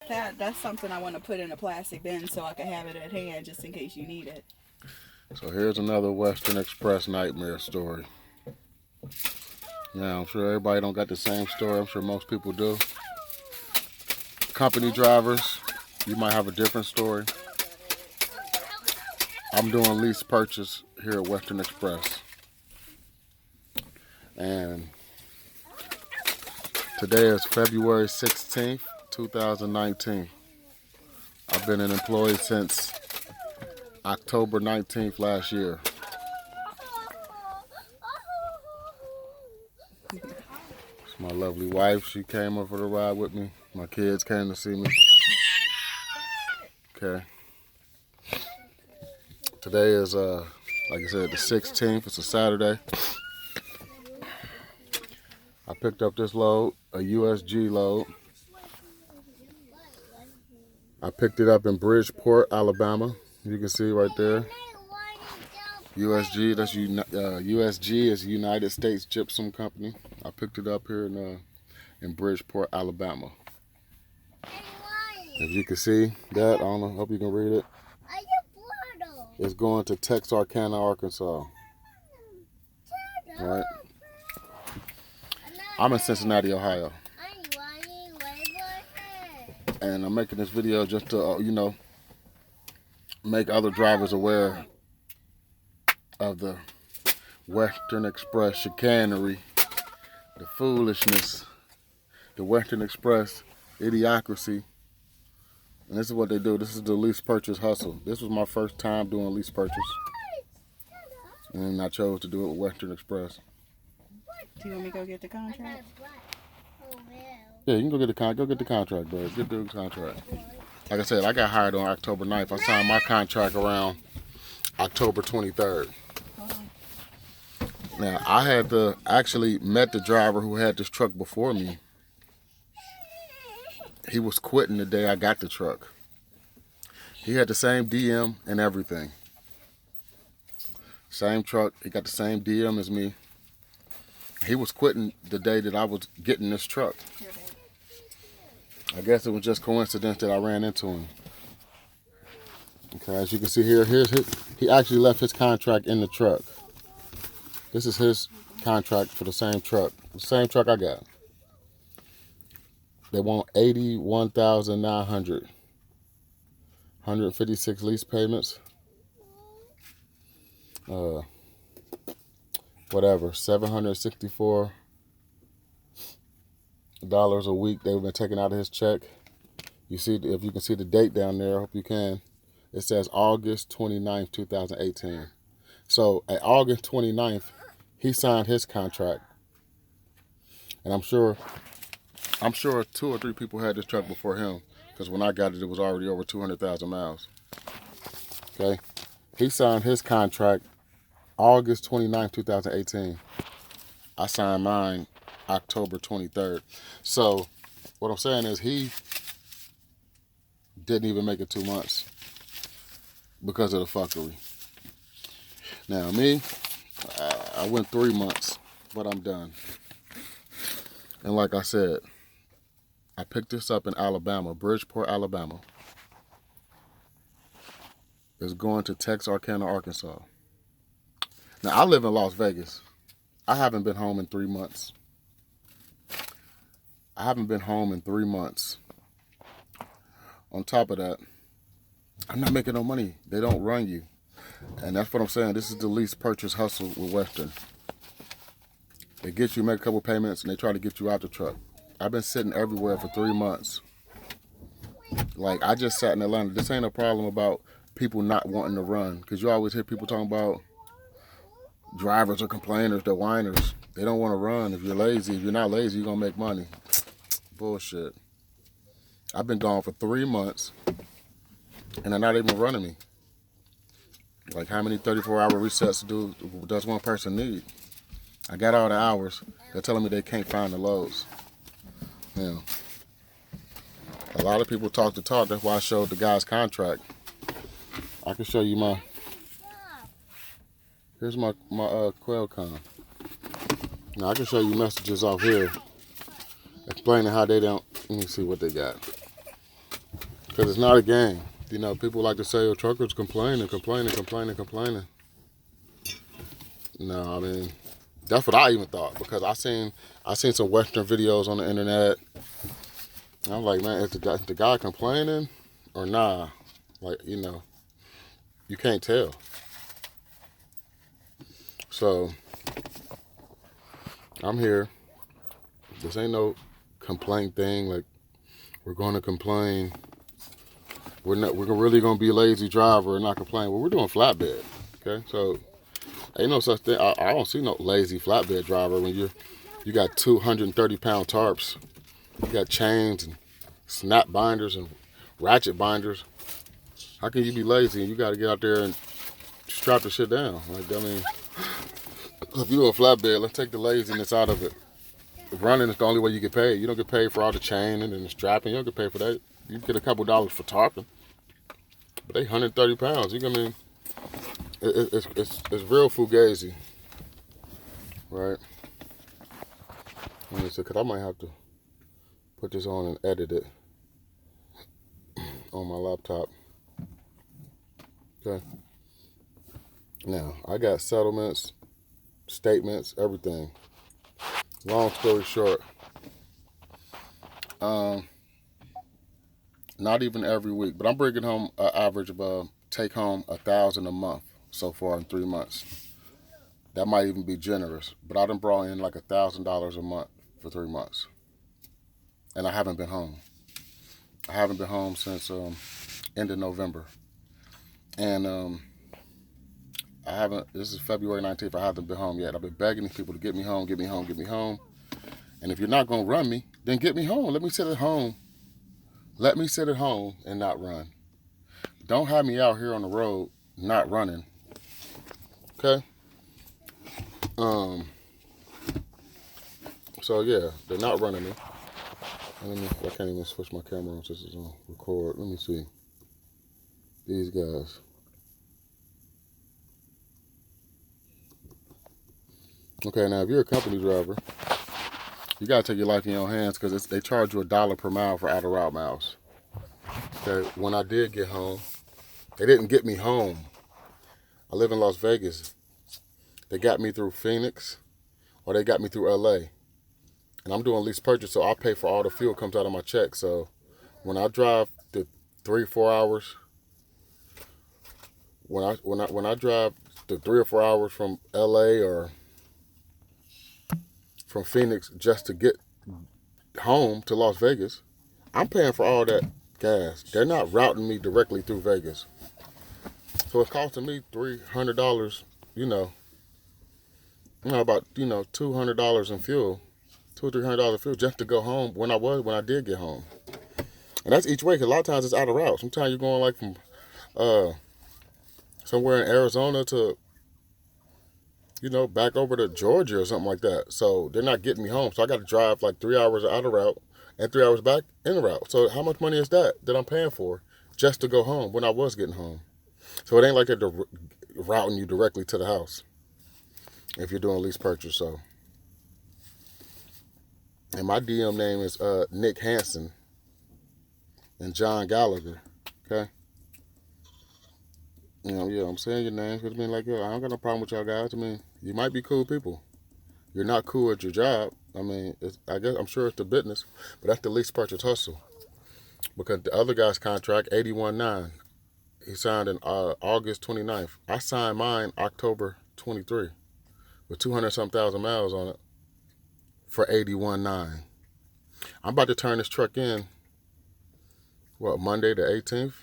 That's something I want to put in a plastic bin so I can have it at hand just in case you need it. So here's another Western Express nightmare story. Now, I'm sure everybody don't got the same story. I'm sure most people do. Company drivers, you might have a different story. I'm doing lease purchase here at Western Express. And today is February 16th, 2019. I've been an employee since October 19th last year. It's my lovely wife. She came up for the ride with me. My kids came to see me. Okay. Today is, like I said, the 16th. It's a Saturday. I picked up this load, a USG load. I picked it up in Bridgeport, Alabama. You can see right there. USG, that's USG is United States Gypsum Company. I picked it up here in Bridgeport, Alabama. If you can see that, I don't know, hope you can read it. It's going to Texarkana, Arkansas. All right. I'm in Cincinnati, Ohio. And I'm making this video just to, make other drivers aware of the Western Express chicanery, the foolishness, the Western Express idiocracy. And this is what they do. This is the lease purchase hustle. This was my first time doing lease purchase. And I chose to do it with Western Express. Do you want me to go get the contract? Yeah, you can go get the contract, bro. Get the contract. Like I said, I got hired on October 9th. I signed my contract around October 23rd. Now, I had to actually met the driver who had this truck before me. He was quitting the day I got the truck. He had the same DM and everything. Same truck. He got the same DM as me. He was quitting the day that I was getting this truck. I guess it was just coincidence that I ran into him. Okay, as you can see here, he actually left his contract in the truck. This is his contract for the same truck I got. They want $81,900, 156 lease payments. Whatever, $764 a week they've been taking out of his check. You see, if you can see the date down there, I hope you can. It says August 29th, 2018. So at August 29th, he signed his contract. And I'm sure 2 or 3 people had this truck before him, because when I got it, it was already over 200,000 miles. Okay? He signed his contract August 29th, 2018. I signed mine October 23rd. So what I'm saying is he didn't even make it 2 months because of the fuckery. Now me, I went 3 months, but I'm done. And like I said, I picked this up in Alabama, Bridgeport, Alabama. It's going to Texarkana, Arkansas. Now, I live in Las Vegas. I haven't been home in 3 months. On top of that, I'm not making no money. They don't run you. And that's what I'm saying. This is the lease purchase hustle with Western. They get you, make a couple payments, and they try to get you out the truck. I've been sitting everywhere for 3 months. Like, I just sat in Atlanta. This ain't a problem about people not wanting to run, because you always hear people talking about drivers are complainers, they're whiners. They don't want to run. If you're lazy, if you're not lazy, you're going to make money. Bullshit. I've been gone for 3 months, and they're not even running me. Like, how many 34-hour resets does one person need? I got all the hours. They're telling me they can't find the loads. Yeah. A lot of people talk the talk. That's why I showed the guy's contract. I can show you my... Here's my Qualcomm. Now I can show you messages off here explaining how they don't... Let me see what they got. Because it's not a game. You know, people like to say, oh, truckers complaining. No, I mean, that's what I even thought, because I seen some Western videos on the internet. And I'm like, man, is the guy complaining or nah? Like, you know, you can't tell. So I'm here. This ain't no complaint thing. Like, we're going to complain. We're really gonna be a lazy driver and not complain. Well, we're doing flatbed. Okay, so ain't no such thing. I don't see no lazy flatbed driver when you got 230-pound tarps, you got chains and snap binders and ratchet binders. How can you be lazy and you got to get out there and strap the shit down? Like, I mean, if you do a flatbed, let's take the laziness out of it. Running is the only way you get paid. You don't get paid for all the chaining and the strapping. You don't get paid for that. You get a couple dollars for tarping, but they 130 pounds. You know what I mean? It's real fugazi, right? Let me see, because I might have to put this on and edit it on my laptop. Okay. Now, I got settlements, statements, everything. Long story short, not even every week, but I'm bringing home an average of take home $1,000 a month so far in 3 months. That might even be generous, but I done brought in like $1,000 a month for 3 months, and I haven't been home. I haven't been home since end of November, and I haven't. This is February 19th. I haven't been home yet. I've been begging these people to get me home, get me home, get me home. And if you're not gonna run me, then get me home. Let me sit at home. Let me sit at home and not run. Don't have me out here on the road not running. Okay. So yeah, they're not running me. I can't even switch my camera on since it's on record. Let me see. These guys. Okay, now if you're a company driver, you gotta take your life in your hands, because they charge you $1 per mile for out of route miles. Okay, when I did get home, they didn't get me home. I live in Las Vegas. They got me through Phoenix, or they got me through LA. And I'm doing lease purchase, so I pay for all the fuel comes out of my check. So when I drive the 3-4 hours, when I drive the 3 or 4 hours from LA or from Phoenix just to get home to Las Vegas, I'm paying for all that gas. They're not routing me directly through Vegas. So it's costing me $300, about $200 in fuel, $200 or $300 in fuel just to go home when I did get home. And that's each way, because a lot of times it's out of route. Sometimes you're going like from somewhere in Arizona to back over to Georgia or something like that. So they're not getting me home. So I got to drive like 3 hours out of route and 3 hours back in the route. So how much money is that I'm paying for just to go home when I was getting home? So it ain't like they're routing you directly to the house if you're doing lease purchase. So, and my DM name is Nick Hansen and John Gallagher. Okay. Yeah, I'm saying your names because I mean, like, I don't got no problem with y'all guys. I mean, you might be cool people. You're not cool at your job. I mean, I'm sure it's the business, but that's the lease purchase hustle. Because the other guy's contract, 81.9, he signed in August 29th. I signed mine October 23 with 200-something thousand miles on it for 81.9. I'm about to turn this truck in, Monday the 18th?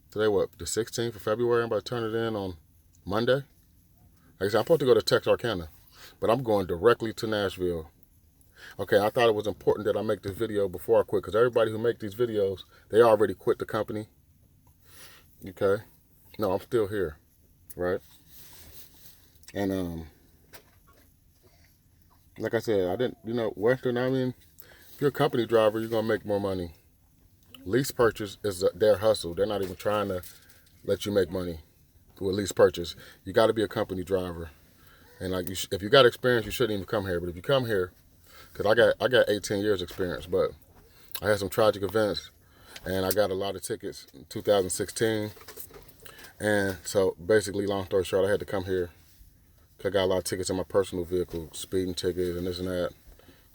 Today, the 16th of February? I'm about to turn it in on Monday. Like I said, I'm supposed to go to Texarkana, but I'm going directly to Nashville. Okay, I thought it was important that I make this video before I quit, because everybody who make these videos, they already quit the company. Okay? No, I'm still here, right? And, like I said, I didn't, Western, I mean, if you're a company driver, you're going to make more money. Lease purchase is their hustle. They're not even trying to let you make money with lease purchase. You got to be a company driver. And like, if you got experience, you shouldn't even come here. But if you come here, because I got 18 years experience, but I had some tragic events and I got a lot of tickets in 2016. And so basically, long story short, I had to come here. I got a lot of tickets in my personal vehicle, speeding ticket and this and that.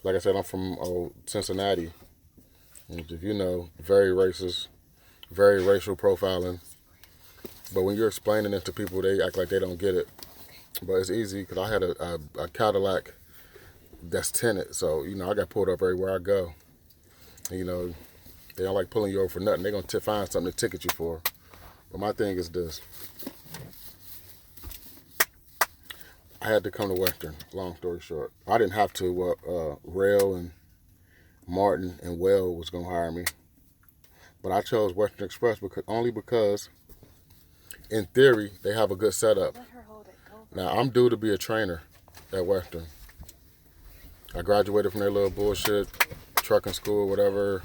Like I said, I'm from Cincinnati. And if you know, very racist, very racial profiling. But when you're explaining it to people, they act like they don't get it. But it's easy because I had a Cadillac that's tinted. So, you know, I got pulled up everywhere I go. And, you know, they don't like pulling you over for nothing. They're going to find something to ticket you for. But my thing is this. I had to come to Western, long story short. I didn't have to. Rail and Martin and Well was going to hire me. But I chose Western Express because, in theory, they have a good setup. Now, I'm due to be a trainer at Western. I graduated from their little bullshit trucking school, whatever.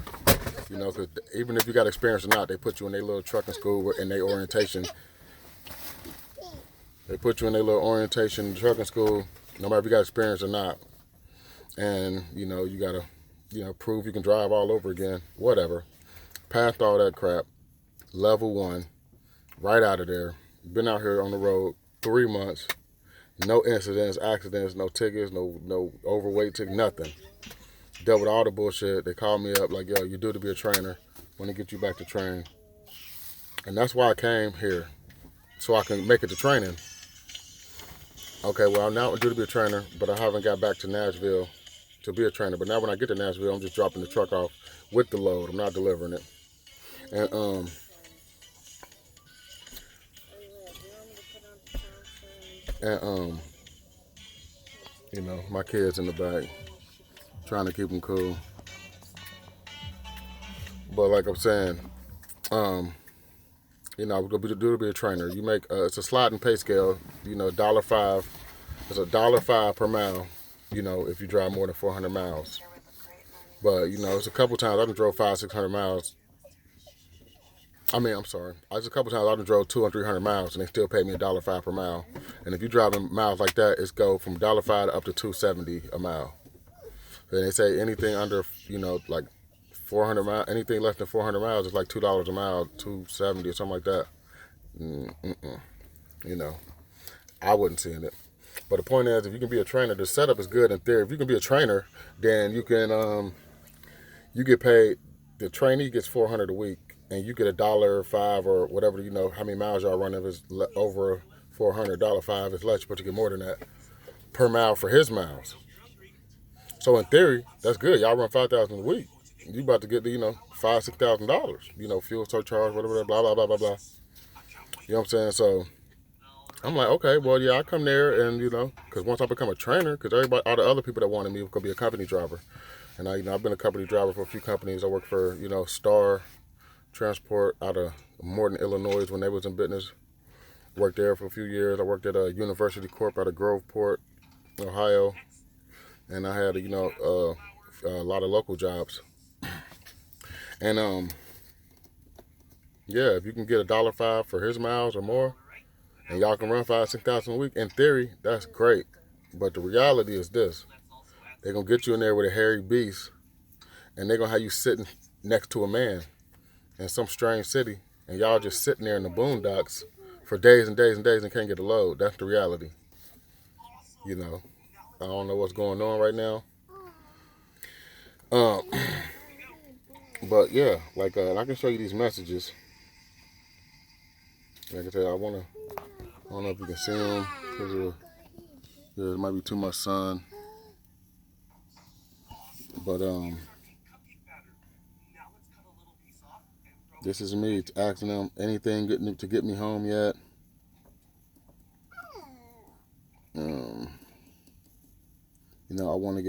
You know, because even if you got experience or not, they put you in their little trucking school in their orientation. They put you in their little orientation trucking school, no matter if you got experience or not. And, you know, you got to, you know, prove you can drive all over again, whatever. Passed all that crap, level 1, right out of there. Been out here on the road 3 months, no incidents, accidents, no tickets, no overweight ticket, nothing. Dealt with all the bullshit. They called me up like, yo, you're due to be a trainer. Want to get you back to train. And that's why I came here, so I can make it to training. Okay, well, now I'm due to be a trainer, but I haven't got back to Nashville to be a trainer. But now when I get to Nashville, I'm just dropping the truck off with the load. I'm not delivering it. And you know, my kids in the back, trying to keep them cool. But like I'm saying, you know, I'm gonna do to be a trainer. You make it's a sliding pay scale. You know, $1.05. It's $1.05 per mile. You know, if you drive more than 400 miles. But you know, it's a couple times I done drove 500-600 miles. I'm sorry. It's a couple times I done drove 200-300 miles, and they still pay me $1.05 per mile. And if you driving miles like that, it's go from $1.05 up to $2.70 a mile. And they say anything under, you know, like 400 miles, anything less than 400 miles is like $2 a mile, $2.70 or something like that. You know, I wouldn't see it. But the point is, if you can be a trainer, the setup is good in theory. If you can be a trainer, then you can, you get paid. The trainee gets $400 a week, and you get $1.05 or whatever, you know, how many miles y'all run. If it's over 400, $1.05 is less, but you get more than that per mile for his miles. So in theory, that's good. Y'all run 5,000 a week. You about to get the, you know, $5,000-$6,000. You know, fuel surcharge, whatever, blah blah blah blah blah. You know what I'm saying? So I'm like, okay, well, yeah, I come there, and you know, because once I become a trainer, because everybody, all the other people that wanted me could be a company driver, and you know, I've been a company driver for a few companies. I work for, you know, Star Transport out of Morton, Illinois, when they was in business. Worked there for a few years. I worked at a University Corp out of Groveport, Ohio, and I had, you know, a lot of local jobs. And yeah, if you can get $1.05 for his miles or more, and y'all can run 5,000-6,000 a week, in theory, that's great. But the reality is this: they're gonna get you in there with a hairy beast, and they're gonna have you sitting next to a man in some strange city, and y'all just sitting there in the boondocks for days and days and days and can't get a load. That's the reality. You know, I don't know what's going on right now. But yeah, like and I can show you these messages. Like I said, I don't know if you can see them because there might be too much sun. But this is me asking them anything to get me home yet. You know, I want to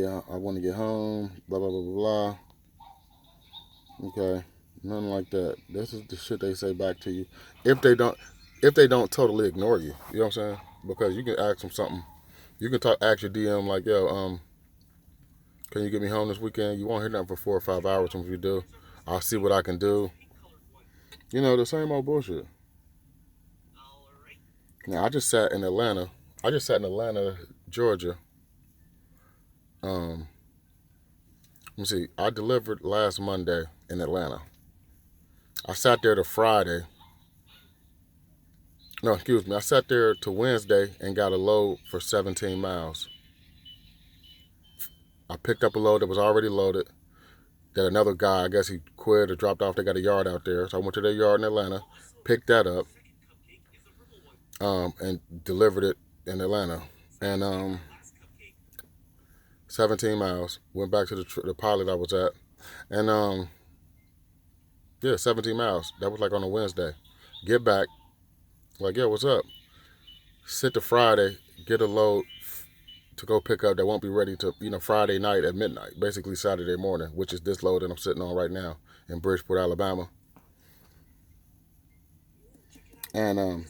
get home. Blah blah blah blah blah. Okay, nothing like that. This is the shit they say back to you. If they don't totally ignore you, you know what I'm saying? Because you can ask them something. You can ask your DM like, yo, can you get me home this weekend? You won't hear nothing for 4 or 5 hours. If you do, I'll see what I can do. You know, the same old bullshit. Now, I just sat in Atlanta, Georgia. Let me see. I delivered last Monday in Atlanta. I sat there to Friday. No, excuse me. I sat there to Wednesday and got a load for 17 miles. I picked up a load that was already loaded. That another guy, I guess he quit or dropped off. They got a yard out there. So I went to their yard in Atlanta, picked that up, and delivered it in Atlanta. And 17 miles. Went back to the pilot I was at. And yeah, 17 miles. That was like on a Wednesday. Get back. Like, yeah, what's up? Sit to Friday, get a load to go pick up that won't be ready to, Friday night at midnight. Basically Saturday morning, which is this load that I'm sitting on right now in Bridgeport, Alabama. And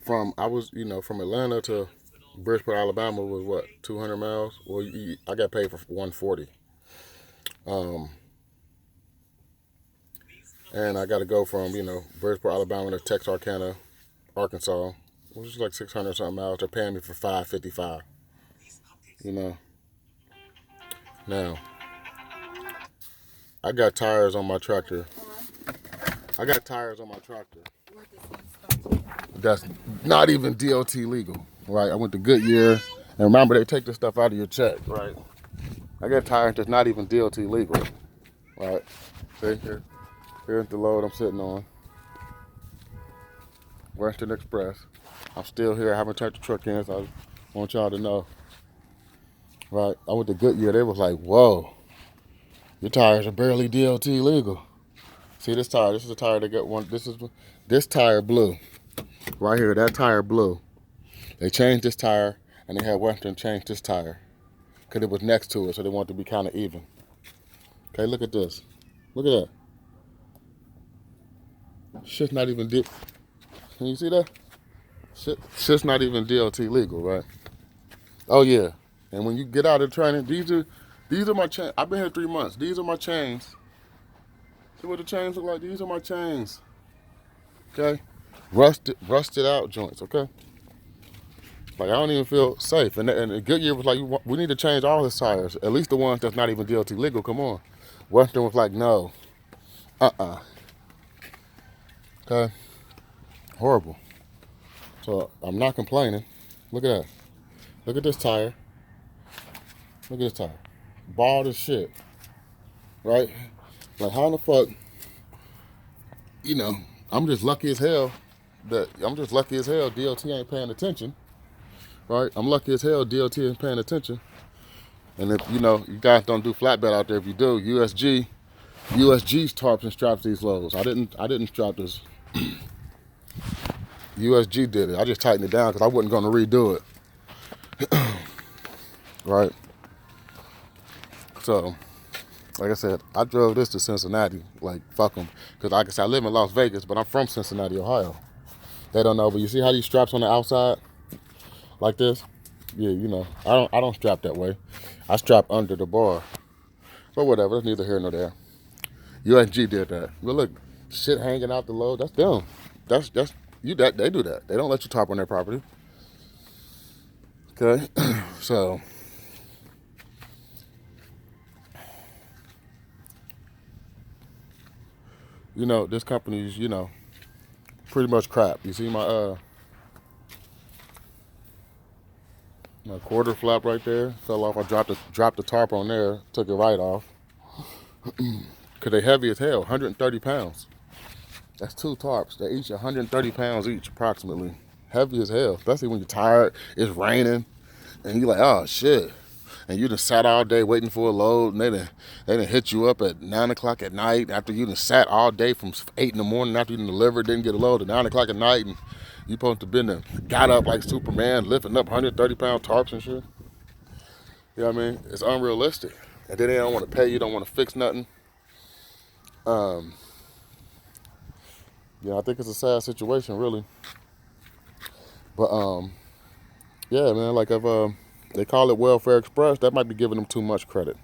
from Atlanta to Bridgeport, Alabama was what, 200 miles? Well, I got paid for 140. And I got to go from, Bridgeport, Alabama to Texarkana, Arkansas, which is like 600 something miles. They're paying me for 555. Now, I got tires on my tractor. That's not even DOT legal, right? I went to Goodyear, and remember, they take this stuff out of your check, right? I got tires that's not even DOT legal, right? See, here's the load I'm sitting on. Western Express. I'm still here. I haven't turned the truck in, so I want y'all to know. Right? I went to Goodyear. They was like, whoa, your tires are barely DOT legal. See this tire? This is the tire that got one. This tire blue. Right here, that tire blue. They changed this tire, and they had Western change this tire because it was next to it, so they wanted to be kind of even. Okay, look at this. Look at that. Shit's not even deep. Can you see that? Shit's not even DOT legal, right? Oh yeah. And when you get out of training, these are my chains. I've been here 3 months. These are my chains. See what the chains look like? These are my chains. Okay? Rusted out joints, okay? Like, I don't even feel safe. And Goodyear was like, we need to change all his tires. At least the ones that's not even DOT legal. Come on. Western was like, no. Okay? Horrible. So, I'm not complaining. Look at that. Look at this tire. Look at this tire. Bald as shit. Right? Like, how in the fuck, I'm just lucky as hell DOT ain't paying attention. Right? I'm lucky as hell DOT ain't paying attention. And if, you guys don't do flatbed out there, if you do, USG's tarps and straps these loads. I didn't strap this. USG did it. I just tightened it down because I wasn't going to redo it. Right? So, like I said, I drove this to Cincinnati. Like, fuck them. Because like I said, I live in Las Vegas, but I'm from Cincinnati, Ohio. They don't know, but you see how these straps on the outside? Like this? Yeah, I don't strap that way. I strap under the bar. But whatever, that's neither here nor there. USG did that. But look, shit hanging out the load, that's them. They do that. They don't let you tarp on their property. Okay? So, this company's, pretty much crap. You see my quarter flap right there fell off. I dropped the tarp on there, took it right off. Cause they heavy as hell, 130 pounds. That's 2 tarps. They each 130 pounds each, approximately. Heavy as hell, especially when you're tired, it's raining, and you're like, oh shit. And you done sat all day waiting for a load, and they done hit you up at 9 o'clock at night after you done sat all day from 8 in the morning after you done delivered, didn't get a load at 9 o'clock at night, and you supposed to been there, got up like Superman, lifting up 130 pound tarps and shit. You know what I mean? It's unrealistic. And then they don't want to pay you, don't want to fix nothing. Yeah, I think it's a sad situation, really. But yeah, man, like if they call it Welfare Express, that might be giving them too much credit.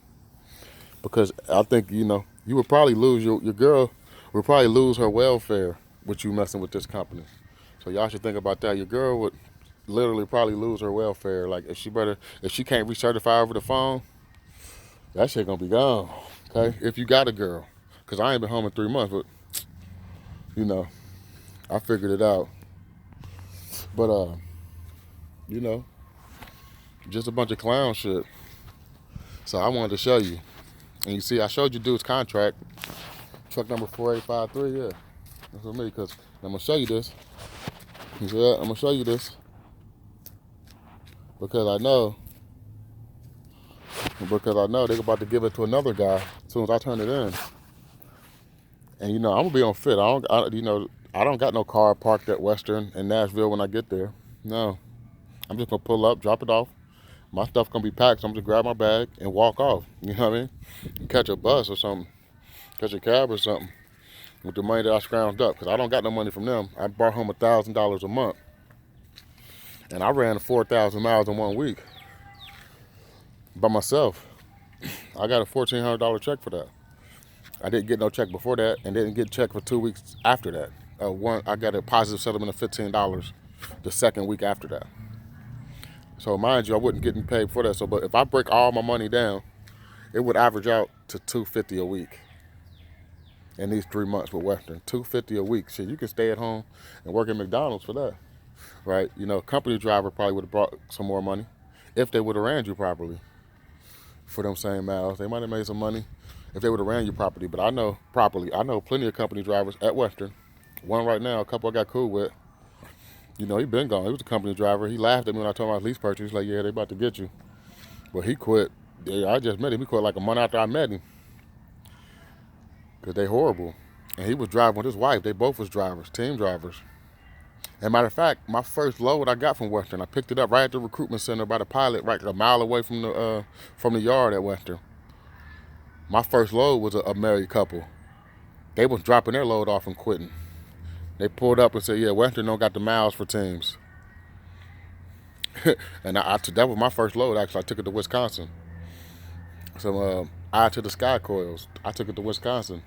Because I think, you would probably lose your girl would probably lose her welfare with you messing with this company. So y'all should think about that. Your girl would literally probably lose her welfare. Like if she can't recertify over the phone, that shit gonna be gone. Okay? If you got a girl. Cause I ain't been home in 3 months, but You know, I figured it out. But you know, just a bunch of clown shit. So I wanted to show you. And you see, I showed you dude's contract. Truck number 4853, yeah. That's for me, because I'm going to show you this. He said, I'm going to show you this. Because I know they're about to give it to another guy as soon as I turn it in. And, you know, I'm going to be on fit. I don't got no car parked at Western in Nashville when I get there. No. I'm just going to pull up, drop it off. My stuff going to be packed, so I'm just grab my bag and walk off. You know what I mean? And catch a bus or something. Catch a cab or something. With the money that I scrounged up. Because I don't got no money from them. I brought home $1,000 a month. And I ran 4,000 miles in 1 week. By myself. I got a $1,400 check for that. I didn't get no check before that, and didn't get a check for 2 weeks after that. I got a positive settlement of $15 the second week after that. So mind you, I wasn't getting paid for that. So, but if I break all my money down, it would average out to $250 a week in these 3 months with Western. $250 a week. Shit, you can stay at home and work at McDonald's for that, right? You know, company driver probably would have brought some more money if they would have ran you properly for them same miles. They might have made some money if they would have ran you properly. But I know plenty of company drivers at Western. One right now, a couple I got cool with. You know, he been gone. He was a company driver. He laughed at me when I told him I was lease purchase. He's like, yeah, they about to get you. Well, he quit. Yeah, I just met him. He quit like a month after I met him. Because they horrible. And he was driving with his wife. They both was drivers, team drivers. As a matter of fact, my first load I got from Western, I picked it up right at the recruitment center by the pilot, right a mile away from the yard at Western. My first load was a married couple. They was dropping their load off and quitting. They pulled up and said, yeah, Western don't got the miles for teams. And that was my first load, actually. I took it to Wisconsin. So eye to the sky coils. I took it to Wisconsin.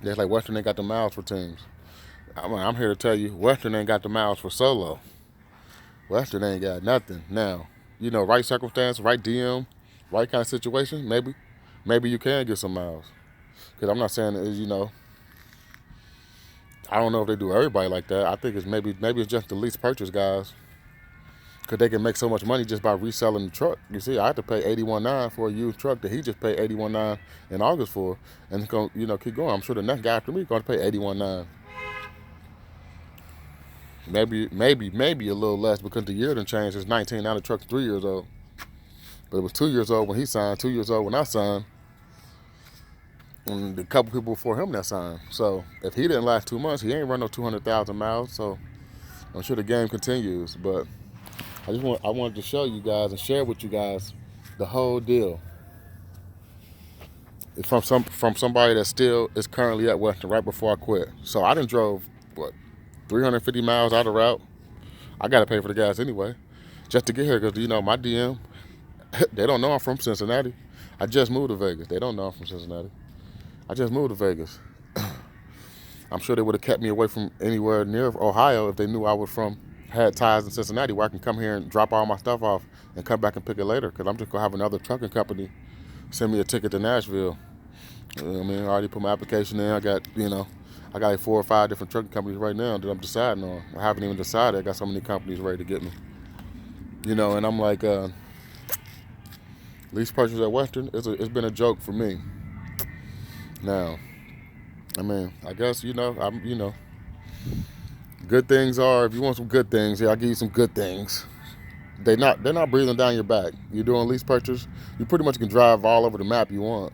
They're like, Western ain't got the miles for teams. I'm here to tell you, Western ain't got the miles for solo. Western ain't got nothing. Now, you know, right circumstance, right DM, right kind of situation, maybe you can get some miles. Because I'm not saying that, you know, I don't know if they do everybody like that. I think it's maybe it's just the lease purchase guys. Because they can make so much money just by reselling the truck. You see, I had to pay $81,900 for a used truck that he just paid $81,900 in August for. And it's going to, you know, keep going. I'm sure the next guy after me is going to pay $81,900. Maybe a little less because the year done changed. It's 19, now the truck's 3 years old. But it was 2 years old when he signed, 2 years old when I signed. And a couple people before him that signed. So if he didn't last 2 months, he ain't run no 200,000 miles. So I'm sure the game continues. But I wanted to show you guys and share with you guys the whole deal. It's from somebody that still is currently at Western right before I quit. So I done drove 350 miles out of route. I got to pay for the gas anyway, just to get here because, you know, my DM, they don't know I'm from Cincinnati. I just moved to Vegas. They don't know I'm from Cincinnati. I just moved to Vegas. I'm sure they would have kept me away from anywhere near Ohio if they knew I was had ties in Cincinnati where I can come here and drop all my stuff off and come back and pick it later because I'm just going to have another trucking company send me a ticket to Nashville. You know what I mean? I already put my application in. I got like 4 or 5 different trucking companies right now that I'm deciding on. I haven't even decided. I got so many companies ready to get me. You know, and I'm like, lease purchase at Western, it's been a joke for me. Now, I mean, I guess, good things are, if you want some good things, yeah, I'll give you some good things. They're not breathing down your back. You're doing lease purchase, you pretty much can drive all over the map you want.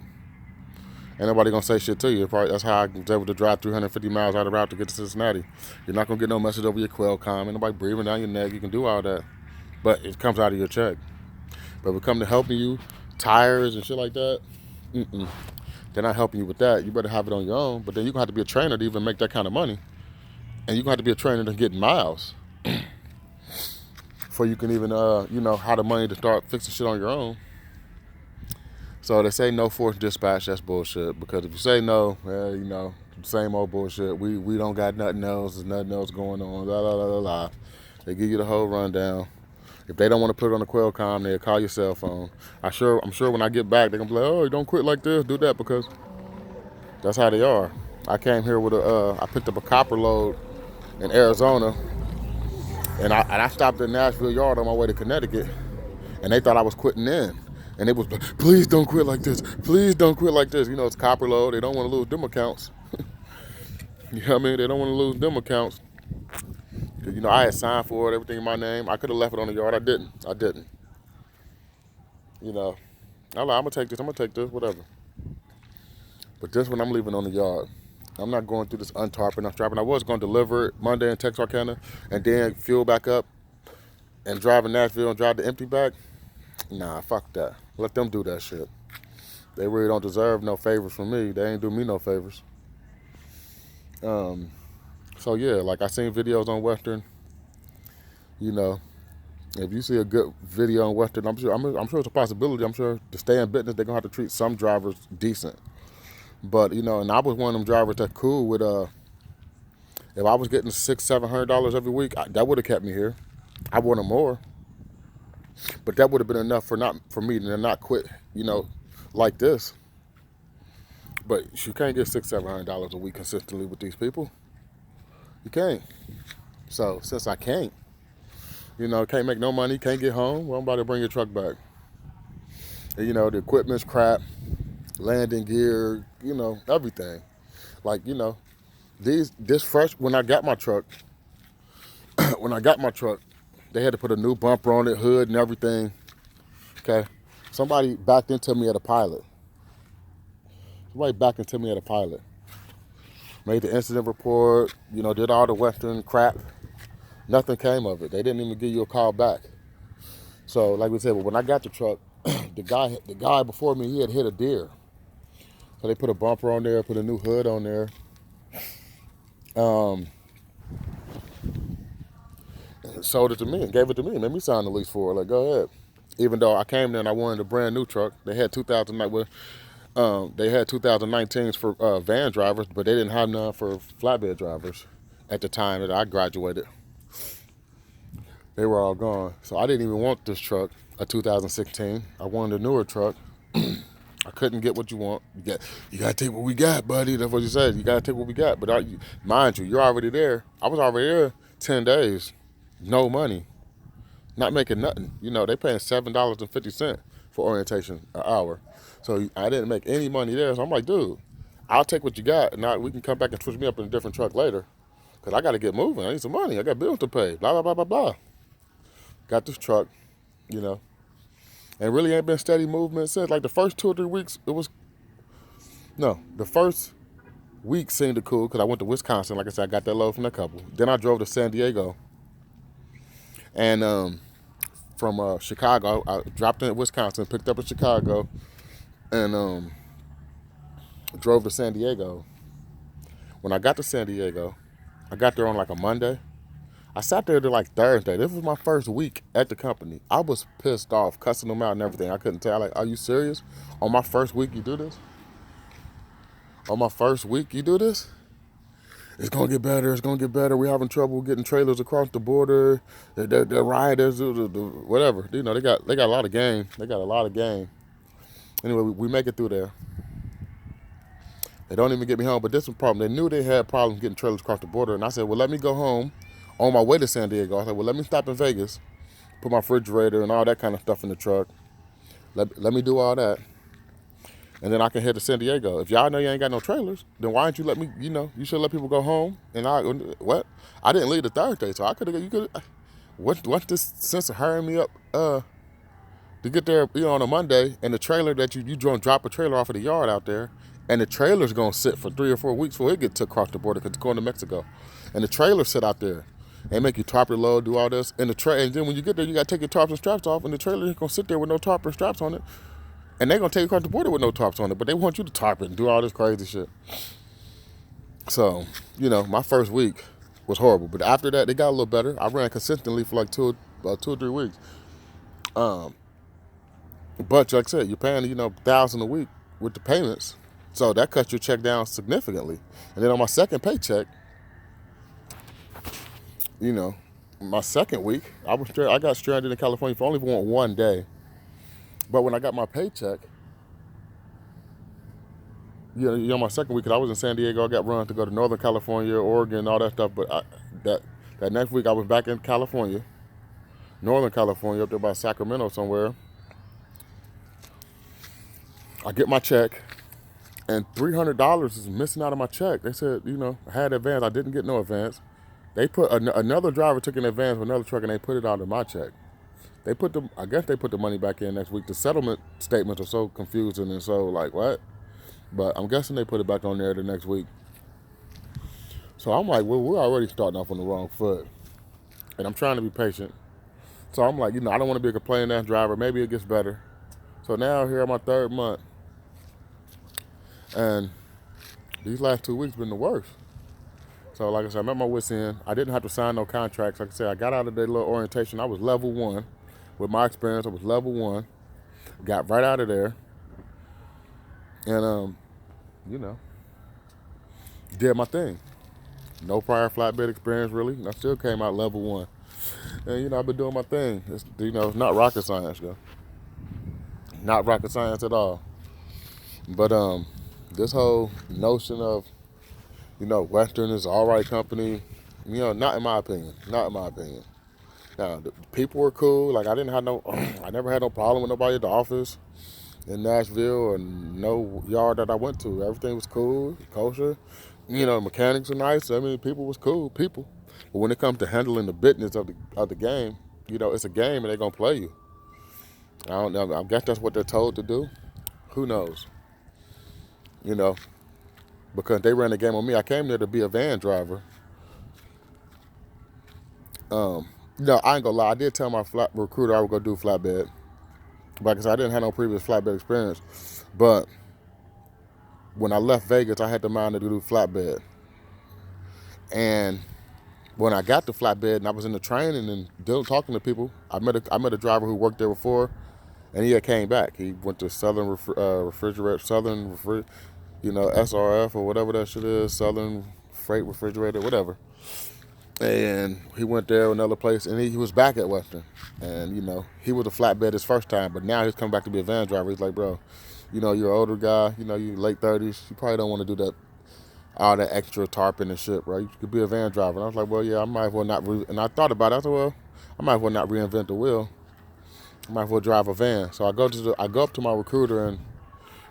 Ain't nobody gonna say shit to you. That's how I was able to drive 350 miles out of route to get to Cincinnati. You're not gonna get no message over your Qualcomm. Ain't nobody breathing down your neck. You can do all that, but it comes out of your check. But if it comes to helping you, tires and shit like that, they're not helping you with that. You better have it on your own. But then you're gonna have to be a trainer to even make that kind of money, and you're gonna have to be a trainer to get miles before you can even have the money to start fixing shit on your own. So they say no forced dispatch, that's bullshit. Because if you say no, same old bullshit. We don't got nothing else, there's nothing else going on, la la la la la. They give you the whole rundown. If they don't want to put it on the Qualcomm, they'll call your cell phone. I'm sure when I get back, they're gonna be like, oh, don't quit like this, do that, because that's how they are. I came here with I picked up a copper load in Arizona, and I stopped at Nashville Yard on my way to Connecticut, and they thought I was quitting in. And they was like, please don't quit like this. Please don't quit like this. You know, it's copper load. They don't want to lose them accounts. You know what I mean? They don't want to lose them accounts. Cause, you know, I had signed for it, everything in my name. I could have left it on the yard. I didn't. You know, I'm like, I'm going to take this, whatever. But this one I'm leaving on the yard. I'm not going through this untarping, unstrapping. I was going to deliver it Monday in Texarkana and then fuel back up and drive in Nashville and drive the empty back. Nah, fuck that. Let them do that shit. They really don't deserve no favors from me. They ain't do me no favors. So yeah, like I seen videos on Western. You know, if you see a good video on Western, I'm sure it's a possibility. I'm sure to stay in business, they're gonna have to treat some drivers decent. But you know, and I was one of them drivers that cool with if I was getting $600-700 every week, that would have kept me here. I wanted more, but that would have been enough for me to not quit. You know, like this. But you can't get $600-700 a week consistently with these people. You can't. So since I can't, you know, can't make no money, can't get home, well, I'm about to bring your truck back. And, you know, the equipment's crap, landing gear, you know, everything. Like, you know, this fresh, when I got my truck, they had to put a new bumper on it, hood and everything. Okay. Somebody backed into me at a pilot. Made the incident report, you know, did all the Western crap. Nothing came of it. They didn't even give you a call back. So, like we said, when I got the truck, the guy before me, he had hit a deer. So they put a bumper on there, put a new hood on there. Sold it to me and gave it to me. Made me sign the lease for it. Like, go ahead. Even though I came there and I wanted a brand new truck, they had 2019s for van drivers, but they didn't have none for flatbed drivers at the time that I graduated. They were all gone. So I didn't even want this truck, a 2016. I wanted a newer truck. I couldn't get what you want. You got to take what we got, buddy. That's what you said. You got to take what we got. But mind you, you're already there. I was already there 10 days. No money. Not making nothing. You know, they paying $7.50 for orientation an hour. So I didn't make any money there. So I'm like, dude, I'll take what you got. And now we can come back and switch me up in a different truck later. Because I got to get moving. I need some money. I got bills to pay. Blah, blah, blah, blah, blah. Got this truck, you know. And really ain't been steady movement since. Like the first 2 or 3 weeks, the first week seemed cool because I went to Wisconsin. Like I said, I got that load from a couple. Then I drove to San Diego. And from Chicago, I dropped in at Wisconsin, picked up in Chicago, and drove to San Diego. When I got to San Diego, I got there on like a Monday. I sat there till like Thursday. This was my first week at the company. I was pissed off, cussing them out and everything. I couldn't tell. Like, are you serious? On my first week, you do this? On my first week, you do this? It's going to get better. It's going to get better. We're having trouble getting trailers across the border. The rioters, whatever. You know, they got a lot of game. Anyway, we make it through there. They don't even get me home. But this was a problem. They knew they had problems getting trailers across the border. And I said, well, let me go home. On my way to San Diego, I said, well, let me stop in Vegas, put my refrigerator and all that kind of stuff in the truck. Let me do all that. And then I can head to San Diego. If y'all know you ain't got no trailers, then why don't you let me, you know, you should let people go home. And I didn't leave the Thursday, so I what's this sense of hurrying me up to get there, you know, on a Monday, and the trailer that you drop a trailer off of the yard out there, and the trailer's going to sit for 3 or 4 weeks before it gets took across the border because it's going to Mexico. And the trailer sit out there. They make you tarp your load, do all this. And then when you get there, you got to take your tarps and straps off, and the trailer is going to sit there with no tarp and straps on it. And they're going to take you across the border with no tarps on it, but they want you to tarp it and do all this crazy shit. So, you know, my first week was horrible. But after that, they got a little better. I ran consistently for like 2 or 3 weeks. But like I said, you're paying, you know, $1,000 a week with the payments. So that cuts your check down significantly. And then on my second paycheck, you know, my second week, I got stranded in California for only one day. But when I got my paycheck, my second week, 'cause I was in San Diego. I got run to go to Northern California, Oregon, all that stuff. But that next week, I was back in California, Northern California, up there by Sacramento somewhere. I get my check, and $300 is missing out of my check. They said, I had advance. I didn't get no advance. They put another driver took an advance with another truck, and they put it out of my check. I guess they put the money back in next week. The settlement statements are so confusing and so like what? But I'm guessing they put it back on there the next week. So I'm like, well, we're already starting off on the wrong foot. And I'm trying to be patient. So I'm like, I don't want to be a complaining ass driver. Maybe it gets better. So now here on my third month. And these last 2 weeks been the worst. So like I said, I'm at my wit's end. I didn't have to sign no contracts. Like I said, I got out of their little orientation. I was level 1. With my experience, I was level 1. Got right out of there. And, did my thing. No prior flatbed experience, really. I still came out level 1. And, I've been doing my thing. It's not rocket science, though. Not rocket science at all. But this whole notion of, Western is an all right company, not in my opinion. Not in my opinion. Now, the people were cool. Like, I never had no problem with nobody at the office in Nashville or no yard that I went to. Everything was cool, kosher. Mechanics are nice. I mean, people was cool, people. But when it comes to handling the business of the game, it's a game and they're going to play you. I don't know. I guess that's what they're told to do. Who knows? Because they ran the game on me. I came there to be a van driver. I ain't gonna lie. I did tell my recruiter I would go do flatbed. Because I didn't have no previous flatbed experience. But when I left Vegas, I had the mind to do flatbed. And when I got to flatbed and I was in the training and talking to people, I met a driver who worked there before, and he had came back. He went to Southern SRF or whatever that shit is, Southern Freight Refrigerator, whatever. And he went there another place, and he was back at Western. And, he was a flatbed his first time, but now he's come back to be a van driver. He's like, bro, you're an older guy, you're late 30s. You probably don't want to do that, all that extra tarping and shit, bro. You could be a van driver. And I was like, well, yeah, I might as well not. And I thought about it. I said, well, I might as well not reinvent the wheel. I might as well drive a van. So I go up to my recruiter and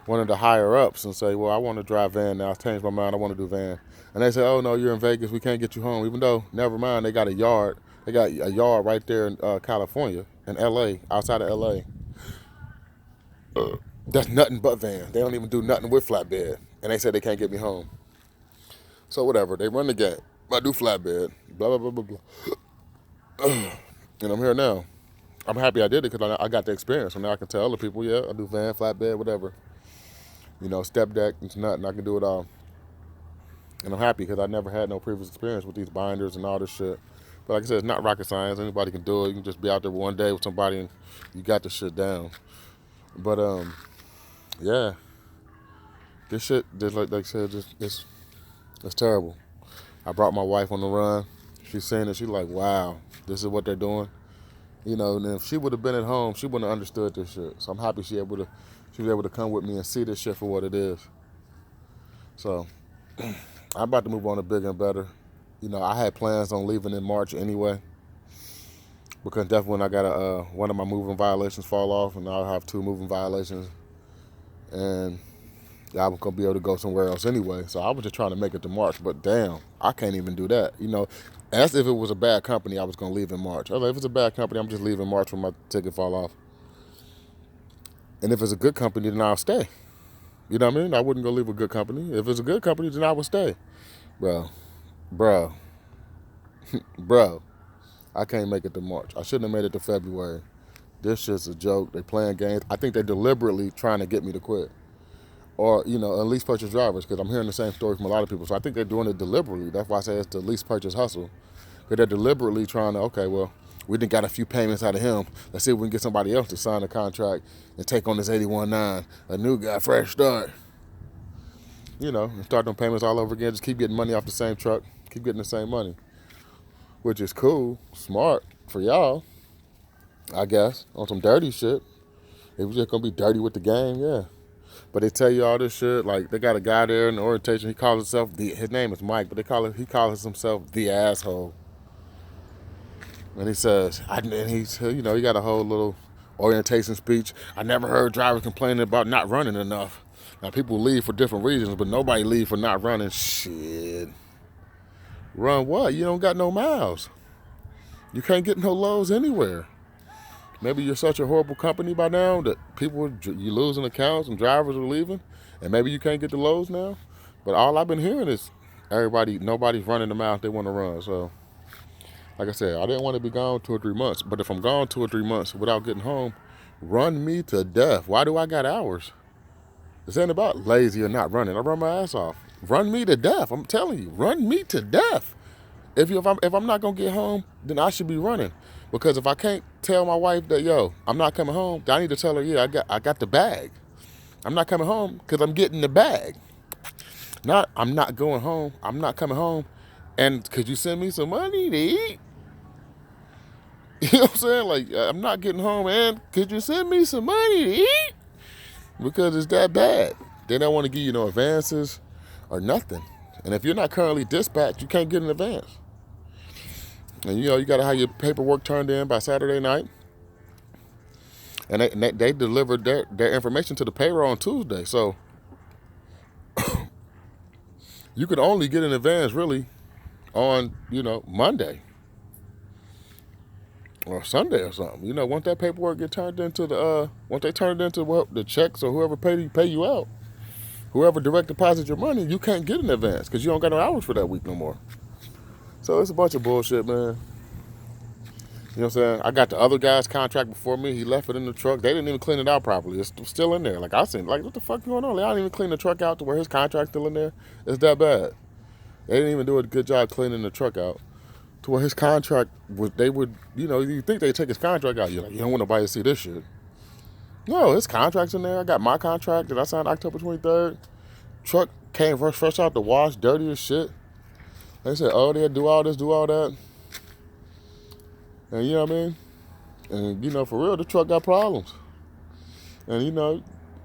one of the higher ups and say, well, I want to drive van now. I changed my mind. I want to do van. And they say, oh, no, you're in Vegas. We can't get you home. Even though, never mind, they got a yard. They got a yard right there in California, in L.A., outside of L.A. That's nothing but van. They don't even do nothing with flatbed. And they said they can't get me home. So whatever. They run the game. I do flatbed. Blah, blah, blah, blah, blah. And I'm here now. I'm happy I did it because I got the experience. So now I can tell other people, yeah, I do van, flatbed, whatever. Step deck, it's nothing. I can do it all. And I'm happy because I never had no previous experience with these binders and all this shit. But like I said, it's not rocket science. Anybody can do it. You can just be out there one day with somebody and you got the shit down. But, yeah. This shit, like I said, it's terrible. I brought my wife on the run. She's saying it. She's like, wow, this is what they're doing. And if she would have been at home, she wouldn't have understood this shit. So I'm happy she was able to come with me and see this shit for what it is. So I'm about to move on to bigger and better. I had plans on leaving in March anyway. Because definitely when I got one of my moving violations fall off, and I'll have 2 moving violations. And I'm going to be able to go somewhere else anyway. So I was just trying to make it to March. But damn, I can't even do that. That's if it was a bad company, I was going to leave in March. If it's a bad company, I'm just leaving in March when my ticket fall off. And if it's a good company, then I'll stay. You know what I mean? I wouldn't go leave a good company. If it's a good company, then I would stay. Bro. I can't make it to March. I shouldn't have made it to February. This shit's a joke. They playing games. I think they're deliberately trying to get me to quit. Or, at least purchase drivers, because I'm hearing the same story from a lot of people. So I think they're doing it deliberately. That's why I say it's the least purchase hustle. Because they're deliberately trying to, okay, well, we done got a few payments out of him. Let's see if we can get somebody else to sign a contract and take on this 81.9. A new guy, fresh start. And start them payments all over again. Just keep getting money off the same truck. Keep getting the same money. Which is cool, smart for y'all, I guess, on some dirty shit. If you're just going to be dirty with the game, yeah. But they tell you all this shit. Like, they got a guy there in the orientation. He calls himself his name is Mike, but he calls himself the asshole. And he says, he got a whole little orientation speech. I never heard drivers complaining about not running enough. Now, people leave for different reasons, but nobody leave for not running. Shit. Run what? You don't got no miles. You can't get no lows anywhere. Maybe you're such a horrible company by now that you losing accounts and drivers are leaving, and maybe you can't get the lows now. But all I've been hearing is nobody's running the miles they want to run. So, like I said, I didn't want to be gone 2 or 3 months. But if I'm gone 2 or 3 months without getting home, run me to death. Why do I got hours? This ain't about lazy or not running. I run my ass off. Run me to death. I'm telling you, run me to death. If I'm not gonna get home, then I should be running. Because if I can't tell my wife that, yo, I'm not coming home, then I need to tell her, yeah, I got the bag. I'm not coming home because I'm getting the bag. Not I'm not going home. I'm not coming home. And could you send me some money to eat? You know what I'm saying? Like, I'm not getting home, and could you send me some money to eat? Because it's that bad. They don't want to give you no advances or nothing. And if you're not currently dispatched, you can't get an advance. And you got to have your paperwork turned in by Saturday night. And they delivered their information to the payroll on Tuesday. So you could only get an advance really on, Monday or Sunday or something. Once that paperwork get turned into once they turn it into the checks or whoever pay you out, whoever direct deposit your money, you can't get an advance because you don't got no hours for that week no more. So it's a bunch of bullshit, man. You know what I'm saying? I got the other guy's contract before me. He left it in the truck. They didn't even clean it out properly. It's still in there. Like, I seen, like, what the fuck going on? They didn't even clean the truck out to where his contract's still in there. It's that bad. They didn't even do a good job cleaning the truck out to where his contract you think they take his contract out. You're like, you don't want nobody to see this shit. No, his contract's in there. I got my contract that I signed October 23rd. Truck came fresh out the wash, dirty as shit. They said, oh, they do all this, do all that. And you know what I mean? And, for real, the truck got problems. And,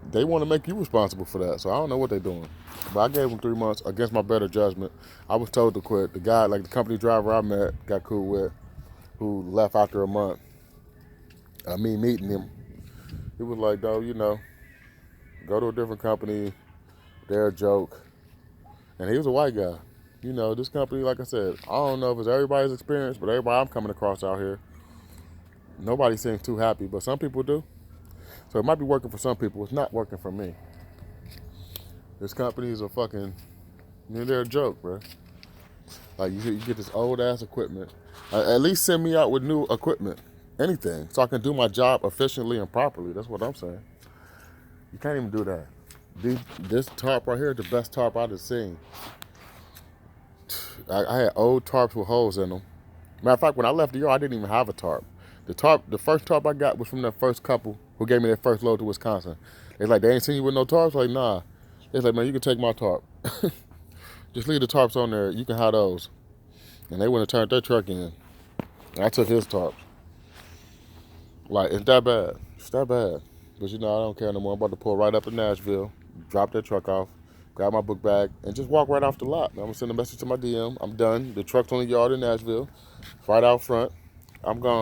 they want to make you responsible for that. So I don't know what they're doing. But I gave them 3 months against my better judgment. I was told to quit. The guy, like the company driver I met, got cool with, who left after a month. Me meeting him, he was like, though, go to a different company. They're a joke. And he was a white guy. This company, like I said, I don't know if it's everybody's experience, but everybody I'm coming across out here, nobody seems too happy, but some people do. So it might be working for some people. It's not working for me. This company is they're a joke, bro. Like, you get this old-ass equipment. At least send me out with new equipment. Anything. So I can do my job efficiently and properly. That's what I'm saying. You can't even do that. This tarp right here is the best tarp I've seen. I had old tarps with holes in them. Matter of fact, when I left the yard, I didn't even have a tarp. The first tarp I got was from that first couple who gave me their first load to Wisconsin. They're like, they ain't seen you with no tarps? Like, nah. They're like, man, you can take my tarp. Just leave the tarps on there. You can have those. And they wouldn't have turned their truck in. And I took his tarps. Like, it's that bad. It's that bad. But I don't care no more. I'm about to pull right up in Nashville, drop that truck off, grab my book bag, and just walk right off the lot. I'm going to send a message to my DM. I'm done. The truck's on the yard in Nashville. It's right out front. I'm gone.